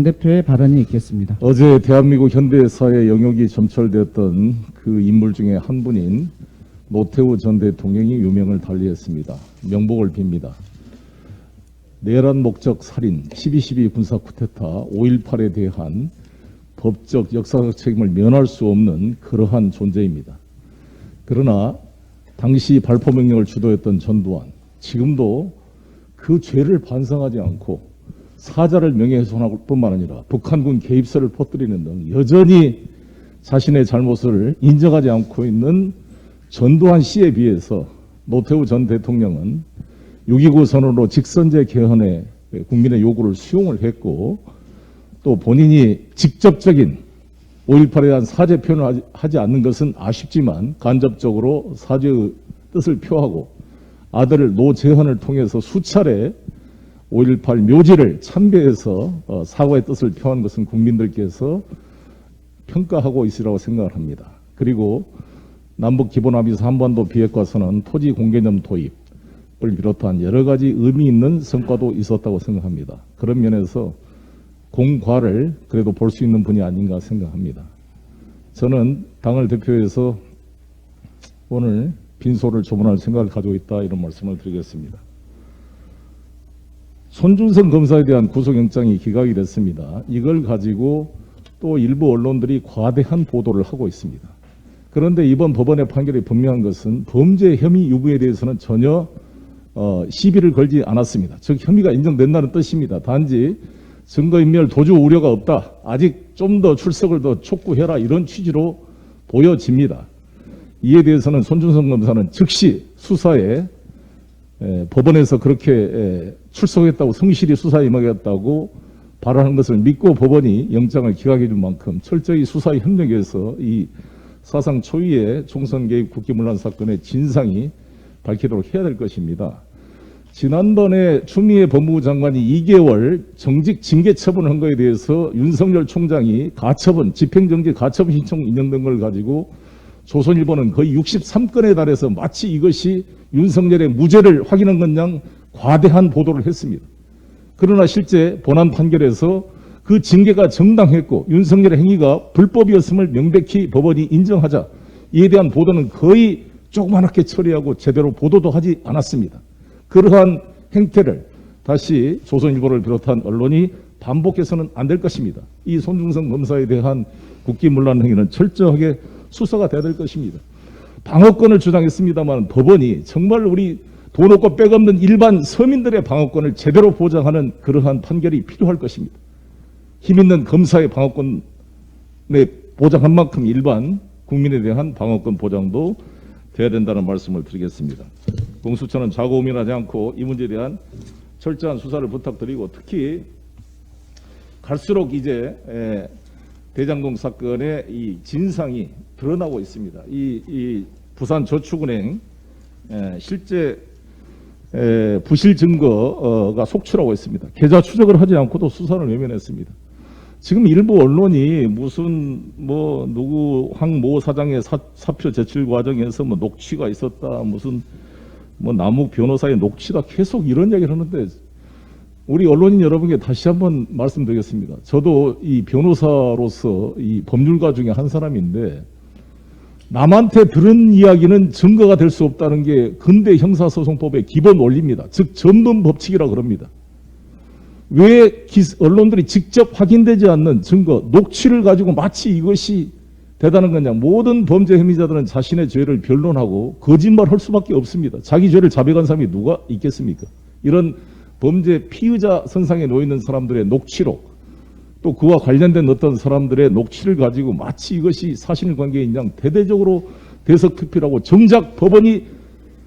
대표의 발언이 있겠습니다. 어제 대한민국 현대사의 영역이 점철되었던 그 인물 중에 한 분인 노태우 전 대통령이 유명을 달리했습니다. 명복을 빕니다. 내란 목적 살인, 12.12 군사 쿠데타, 5.18에 대한 법적 역사적 책임을 면할 수 없는 그러한 존재입니다. 그러나 당시 발포명령을 주도했던 전두환, 지금도 그 죄를 반성하지 않고 사자를 명예훼손할 뿐만 아니라 북한군 개입설을 퍼뜨리는 등 여전히 자신의 잘못을 인정하지 않고 있는 전두환 씨에 비해서 노태우 전 대통령은 6.29 선언으로 직선제 개헌에 국민의 요구를 수용을 했고, 또 본인이 직접적인 5.18에 대한 사죄 표현을 하지 않는 것은 아쉽지만 간접적으로 사죄의 뜻을 표하고 아들 노재헌을 통해서 수차례 5.18 묘지를 참배해서 사과의 뜻을 표한 것은 국민들께서 평가하고 있으리라고 생각을 합니다. 그리고 남북기본합의서 한반도 비핵화 선언, 토지 공개념 도입을 비롯한 여러 가지 의미 있는 성과도 있었다고 생각합니다. 그런 면에서 공과를 그래도 볼 수 있는 분이 아닌가 생각합니다. 저는 당을 대표해서 오늘 빈소를 조문할 생각을 가지고 있다, 이런 말씀을 드리겠습니다. 손준성 검사에 대한 구속영장이 기각이 됐습니다. 이걸 가지고 또 일부 언론들이 과대한 보도를 하고 있습니다. 그런데 이번 법원의 판결이 분명한 것은 범죄 혐의 유무에 대해서는 전혀 시비를 걸지 않았습니다. 즉 혐의가 인정된다는 뜻입니다. 단지 증거인멸 도주 우려가 없다, 아직 좀 더 출석을 더 촉구해라, 이런 취지로 보여집니다. 이에 대해서는 손준성 검사는 즉시 수사에 법원에서 그렇게 출석했다고, 성실히 수사에 임하겠다고 발언한 것을 믿고 법원이 영장을 기각해 준 만큼 철저히 수사에 협력해서 이 사상 초유의 총선 개입 국기문란 사건의 진상이 밝히도록 해야 될 것입니다. 지난번에 추미애 법무부 장관이 2개월 정직 징계 처분한 거에 대해서 윤석열 총장이 가처분, 집행정지 가처분 신청 인용된 걸 가지고 조선일보는 거의 63건에 달해서 마치 이것이 윤석열의 무죄를 확인한 것 양 과대한 보도를 했습니다. 그러나 실제 본안 판결에서 그 징계가 정당했고 윤석열의 행위가 불법이었음을 명백히 법원이 인정하자 이에 대한 보도는 거의 조그맣게 처리하고 제대로 보도도 하지 않았습니다. 그러한 행태를 다시 조선일보를 비롯한 언론이 반복해서는 안 될 것입니다. 이 손준성 검사에 대한 국기문란 행위는 철저하게 수사가 돼야 될 것입니다. 방어권을 주장했습니다만 법원이 정말 우리 돈 없고 백 없는 일반 서민들의 방어권을 제대로 보장하는 그러한 판결이 필요할 것입니다. 힘 있는 검사의 방어권에 보장한 만큼 일반 국민에 대한 방어권 보장도 돼야 된다는 말씀을 드리겠습니다. 공수처는 자고우면하지 않고 이 문제에 대한 철저한 수사를 부탁드리고, 특히 갈수록 이제 대장동 사건의 이 진상이 드러나고 있습니다. 이 부산저축은행 실제 부실 증거가 속출하고 있습니다. 계좌 추적을 하지 않고도 수사를 외면했습니다. 지금 일부 언론이 무슨 누구 황모 사장의 사표 제출 과정에서 녹취가 있었다, 무슨 남욱 변호사의 녹취다, 계속 이런 이야기를 하는데, 우리 언론인 여러분께 다시 한번 말씀드리겠습니다. 저도 이 변호사로서 이 법률가 중에 한 사람인데, 남한테 들은 이야기는 증거가 될 수 없다는 게 근대 형사소송법의 기본 원리입니다. 즉 전문 법칙이라고 그럽니다. 왜 언론들이 직접 확인되지 않는 증거, 녹취를 가지고 마치 이것이 대단한 거냐. 모든 범죄 혐의자들은 자신의 죄를 변론하고 거짓말할 수밖에 없습니다. 자기 죄를 자백한 사람이 누가 있겠습니까? 이런 범죄 피의자 선상에 놓이는 사람들의 녹취록, 또 그와 관련된 어떤 사람들의 녹취를 가지고 마치 이것이 사실관계인 양 대대적으로 대석특필하고, 정작 법원이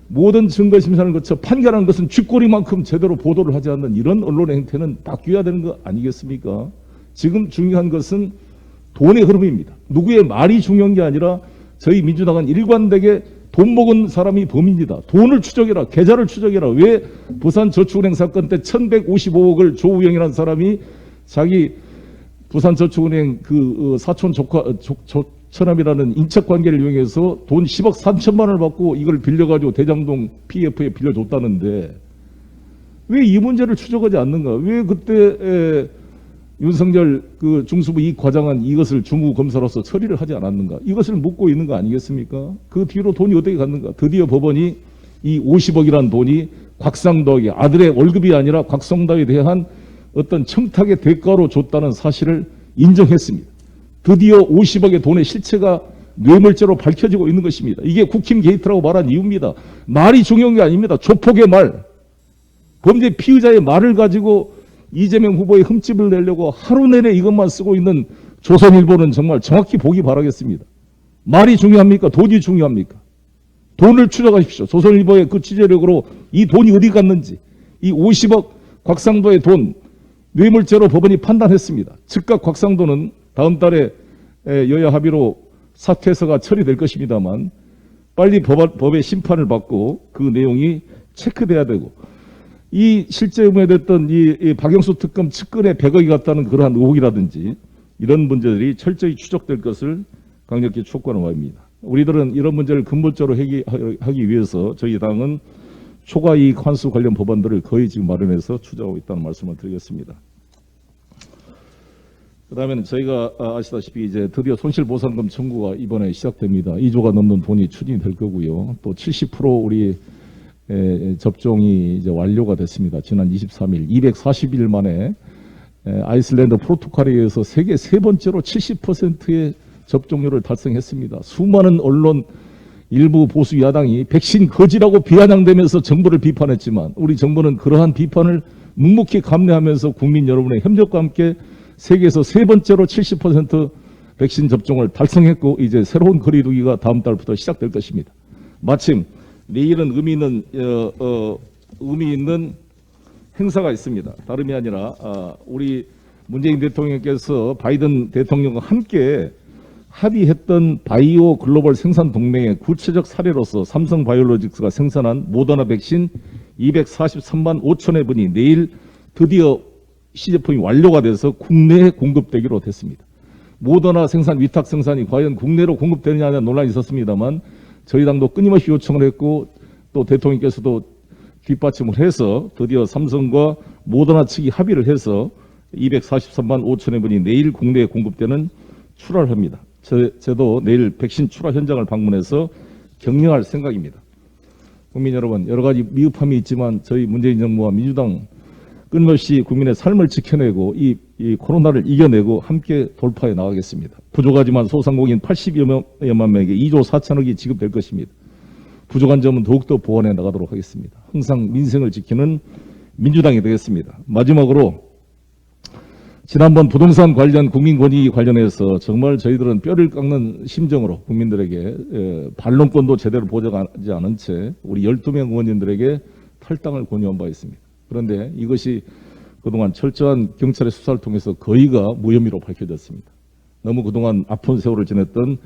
모든 증거심사를 거쳐 판결한 것은 쥐꼬리만큼 제대로 보도를 하지 않는 이런 언론의 행태는 바뀌어야 되는 거 아니겠습니까? 지금 중요한 것은 돈의 흐름입니다. 누구의 말이 중요한 게 아니라 저희 민주당은 일관되게 돈 먹은 사람이 범인이다, 돈을 추적해라, 계좌를 추적해라. 왜 부산저축은행 사건 때 1155억을 조우영이라는 사람이 자기 부산저축은행 그 사촌 처남이라는 인척관계를 이용해서 돈 10억 3천만 원을 받고 이걸 빌려가지고 대장동 PF에 빌려줬다는데 왜 이 문제를 추적하지 않는가? 왜 그때 윤석열 그 중수부 이 과장은 이것을 주무검사로서 처리를 하지 않았는가? 이것을 묻고 있는 거 아니겠습니까? 그 뒤로 돈이 어떻게 갔는가? 드디어 법원이 이 50억이라는 돈이 곽상도에게 아들의 월급이 아니라 곽상도에 대한 어떤 청탁의 대가로 줬다는 사실을 인정했습니다. 드디어 50억의 돈의 실체가 뇌물죄로 밝혀지고 있는 것입니다. 이게 국힘 게이트라고 말한 이유입니다. 말이 중요한 게 아닙니다. 조폭의 말, 범죄 피의자의 말을 가지고 이재명 후보의 흠집을 내려고 하루 내내 이것만 쓰고 있는 조선일보는 정말 정확히 보기 바라겠습니다. 말이 중요합니까? 돈이 중요합니까? 돈을 추적하십시오. 조선일보의 그 취재력으로 이 돈이 어디 갔는지, 이 50억 곽상도의 돈 뇌물죄로 법원이 판단했습니다. 즉각 곽상도는 다음 달에 여야 합의로 사퇴서가 처리될 것입니다만 빨리 법의 심판을 받고 그 내용이 체크돼야 되고, 이 실제 의문됐던 이 박영수 특검 측근에 100억이 갔다는 그러한 의혹이라든지 이런 문제들이 철저히 추적될 것을 강력히 촉구하는 바입니다. 우리들은 이런 문제를 근본적으로 해결하기 위해서 저희 당은 초과이익 환수 관련 법안들을 거의 지금 마련해서 추진하고 있다는 말씀을 드리겠습니다. 그다음에는 저희가 아시다시피 이제 드디어 손실보상금 청구가 이번에 시작됩니다. 2조가 넘는 돈이 추진이 될 거고요. 또 70% 우리 접종이 이제 완료가 됐습니다. 지난 23일, 240일 만에 아이슬란드 포르투갈에 의해서 세계 세 번째로 70%의 접종률을 달성했습니다. 수많은 언론, 일부 보수 야당이 백신 거지라고 비아냥대면서 정부를 비판했지만 우리 정부는 그러한 비판을 묵묵히 감내하면서 국민 여러분의 협력과 함께 세계에서 세 번째로 70% 백신 접종을 달성했고 이제 새로운 거리두기가 다음 달부터 시작될 것입니다. 마침 내일은 의미 있는 행사가 있습니다. 다름이 아니라 우리 문재인 대통령께서 바이든 대통령과 함께 합의했던 바이오 글로벌 생산 동맹의 구체적 사례로서 삼성 바이오로직스가 생산한 모더나 백신 243만 5천여 분이 내일 드디어 시제품이 완료가 돼서 국내에 공급되기로 됐습니다. 모더나 생산, 위탁 생산이 과연 국내로 공급되느냐는 논란이 있었습니다만 저희 당도 끊임없이 요청을 했고 또 대통령께서도 뒷받침을 해서 드디어 삼성과 모더나 측이 합의를 해서 243만 5천여 분이 내일 국내에 공급되는 출하를 합니다. 저도 내일 백신 출하 현장을 방문해서 격려할 생각입니다. 국민 여러분, 여러 가지 미흡함이 있지만 저희 문재인 정부와 민주당 끊임없이 국민의 삶을 지켜내고 이 코로나를 이겨내고 함께 돌파해 나가겠습니다. 부족하지만 소상공인 80여만 명에게 2조 4천억이 지급될 것입니다. 부족한 점은 더욱더 보완해 나가도록 하겠습니다. 항상 민생을 지키는 민주당이 되겠습니다. 마지막으로 지난번 부동산 관련 국민권익위 관련해서 정말 저희들은 뼈를 깎는 심정으로 국민들에게 반론권도 제대로 보장하지 않은 채 우리 12명 의원님들에게 탈당을 권유한 바 있습니다. 그런데 이것이 그동안 철저한 경찰의 수사를 통해서 거의가 무혐의로 밝혀졌습니다. 너무 그동안 아픈 세월을 지냈던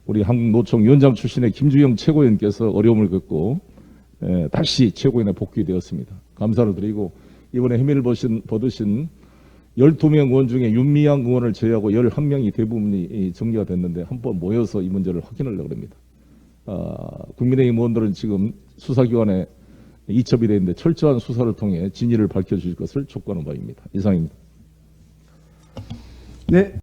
우리 한국노총 위원장 출신의 김주영 최고위원께서 어려움을 겪고 다시 최고위원에 복귀되었습니다. 감사를 드리고 이번에 혐의를 받으신 12명 의원 중에 윤미향 의원을 제외하고 11명이 대부분이 정리가 됐는데 한번 모여서 이 문제를 확인하려고 합니다. 국민의힘 의원들은 지금 수사기관에 이첩이 되어 있는데 철저한 수사를 통해 진위를 밝혀주실 것을 촉구하는 바입니다. 이상입니다. 네.